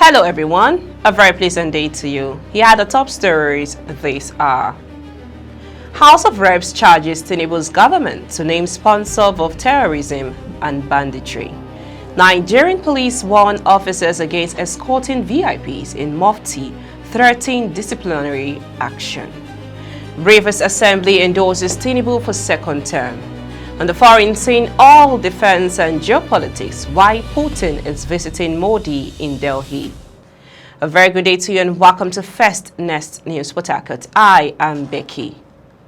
Hello everyone, a very pleasant day to you. Here are the top stories this hour. House of Reps charges Tinubu's government to name sponsor of terrorism and banditry. Nigerian police warn officers against escorting VIPs in Mufti, threatening disciplinary action. Rivers Assembly endorses Tinubu for second term. On the foreign scene, all defense and geopolitics, why Putin is visiting Modi in Delhi. A very good day to you and welcome to First Nest News Port Harcourt. I am Becky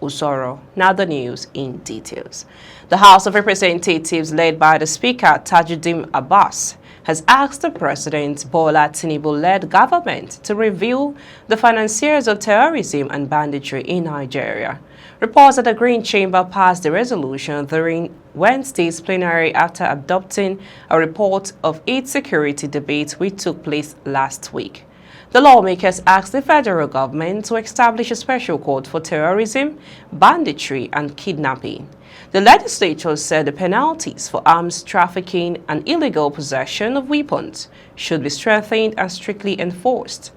Usoro. Now the news in details. The House of Representatives, led by the Speaker Tajuddin Abbas, has asked the President Bola Tinubu-led government to review the financiers of terrorism and banditry in Nigeria. Reports that the Green Chamber passed the resolution during Wednesday's plenary after adopting a report of its security debate which took place last week. The lawmakers asked the federal government to establish a special court for terrorism, banditry, and kidnapping. The legislature said the penalties for arms trafficking and illegal possession of weapons should be strengthened and strictly enforced.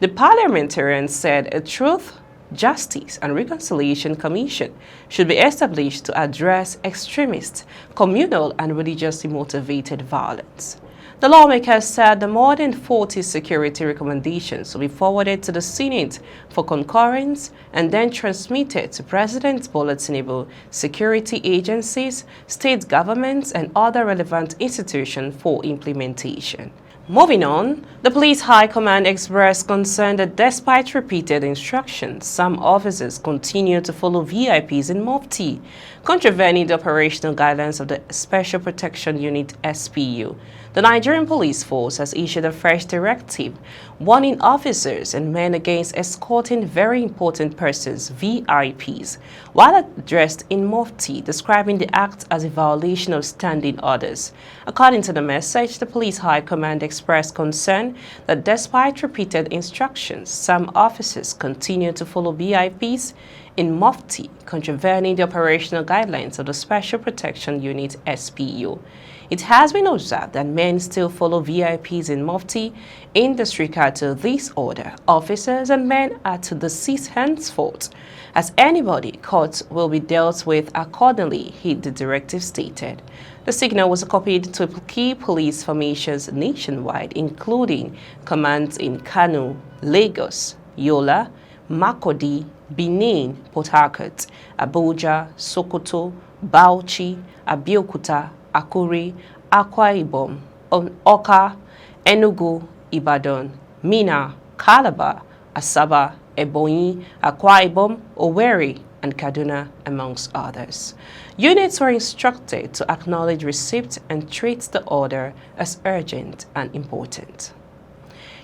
The parliamentarians said a Truth, Justice and Reconciliation Commission should be established to address extremist, communal and religiously motivated violence. The lawmakers said the more than 40 security recommendations will be forwarded to the Senate for concurrence and then transmitted to President Bola Tinubu, security agencies, state governments and other relevant institutions for implementation. Moving on, the Police High Command expressed concern that despite repeated instructions, some officers continue to follow VIPs in Mufti, contravening the operational guidelines of the Special Protection Unit SPU. The Nigerian Police Force has issued a fresh directive warning officers and men against escorting very important persons, VIPs, while addressed in Mufti, describing the act as a violation of standing orders. According to the message, the Police High Command expressed concern that despite repeated instructions, some officers continue to follow VIPs in Mufti, contravening the operational guidelines of the Special Protection Unit SPU. It has been observed that men still follow VIPs in Mufti. In the regard to this order, officers and men are to desist henceforth, as anybody caught will be dealt with accordingly, the directive stated. The signal was copied to key police formations nationwide, including commands in Kano, Lagos, Yola, Makurdi, Benin, Port Harcourt, Abuja, Sokoto, Bauchi, Abeokuta, Akure, Akwa Ibom, Oka, Enugu, Ibadan, Minna, Calabar, Asaba, Ebonyi, Akwa Ibom, Owerri, and Kaduna, amongst others. Units were instructed to acknowledge receipt and treat the order as urgent and important.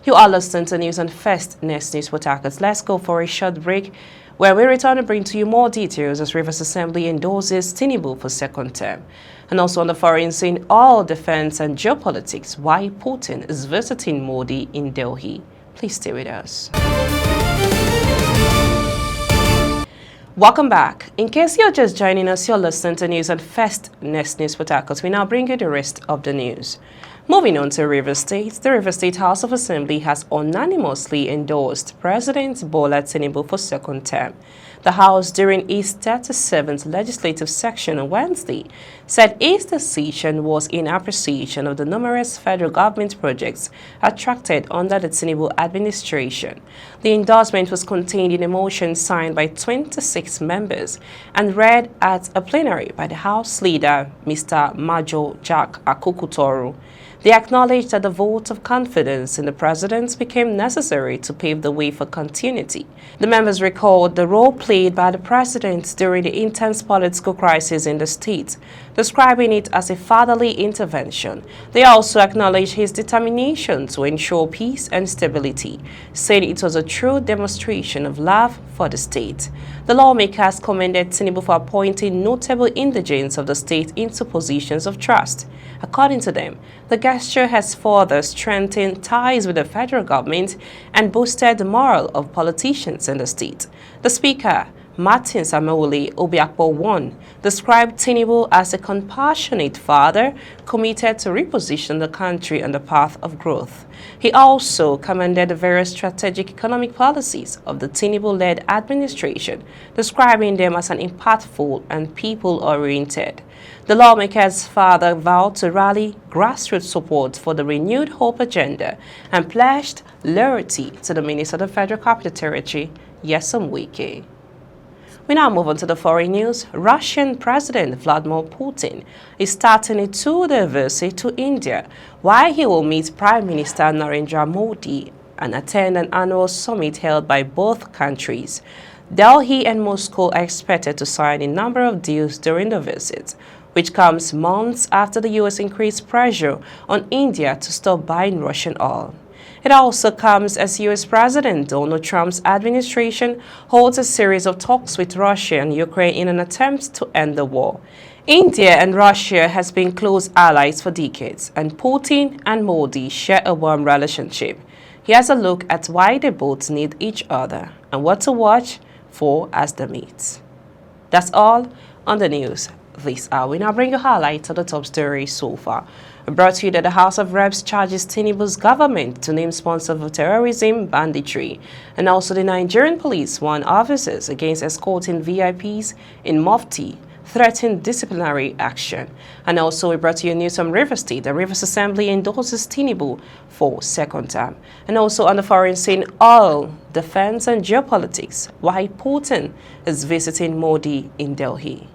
You are listening to news on First Nest News Port Harcourt. Let's go for a short break, where we return to bring to you more details as Rivers Assembly endorses Tinubu for second term. And also on the foreign scene, all defense and geopolitics, why Putin is visiting Modi in Delhi. Please stay with us. Welcome back. In case you're just joining us, you're listening to news on First Nest News Port Harcourt. We now bring you the rest of the news. Moving on to Rivers State, the Rivers State House of Assembly has unanimously endorsed President Bola Tinubu for second term. The House, during its 37th legislative session on Wednesday, said its decision was in appreciation of the numerous federal government projects attracted under the Tinubu administration. The endorsement was contained in a motion signed by 26 members and read at a plenary by the House Leader, Mr. Major Jack Akukutoro. They acknowledged that the vote of confidence in the president became necessary to pave the way for continuity. The members recalled the role played by the president during the intense political crisis in the state, describing it as a fatherly intervention. They also acknowledged his determination to ensure peace and stability, saying it was a true demonstration of love for the state. The lawmakers commended Tinubu for appointing notable indigents of the state into positions of trust. According to them, the gesture has further strengthened ties with the federal government and boosted the morale of politicians in the state. The Speaker, Martin Samueli Obiakpo I, described Tinubu as a compassionate father committed to reposition the country on the path of growth. He also commended the various strategic economic policies of the Tinubu-led administration, describing them as an impactful and people-oriented. The lawmakers further vowed to rally grassroots support for the renewed hope agenda and pledged loyalty to the Minister of the Federal Capital Territory, Nyesom Wike. We now move on to the foreign news. Russian President Vladimir Putin is starting a two-day visit to India, while he will meet Prime Minister Narendra Modi and attend an annual summit held by both countries. Delhi and Moscow are expected to sign a number of deals during the visit, which comes months after the U.S. increased pressure on India to stop buying Russian oil. It also comes as U.S. President Donald Trump's administration holds a series of talks with Russia and Ukraine in an attempt to end the war. India and Russia has been close allies for decades, and Putin and Modi share a warm relationship. Here's a look at why they both need each other and what to watch for as they meet. That's all on the news this hour. We now bring you highlights of the top stories so far. Brought to you that the House of Reps charges Tinubu's government to name sponsor of terrorism, banditry, and also the Nigerian police warn officers against escorting VIPs in Mufti, threaten disciplinary action. And also we brought to you news from Rivers State. The Rivers Assembly endorses Tinubu for second term. And also on the foreign scene, oil, defense and geopolitics, why Putin is visiting Modi in Delhi.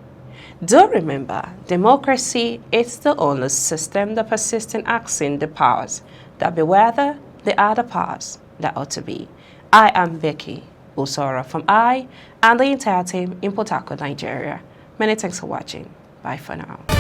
Do remember, democracy is the only system that persists in asking the powers that be whether they are the powers that ought to be. I am Becky Usora from I and the entire team in Port Harcourt, Nigeria. Many thanks for watching. Bye for now.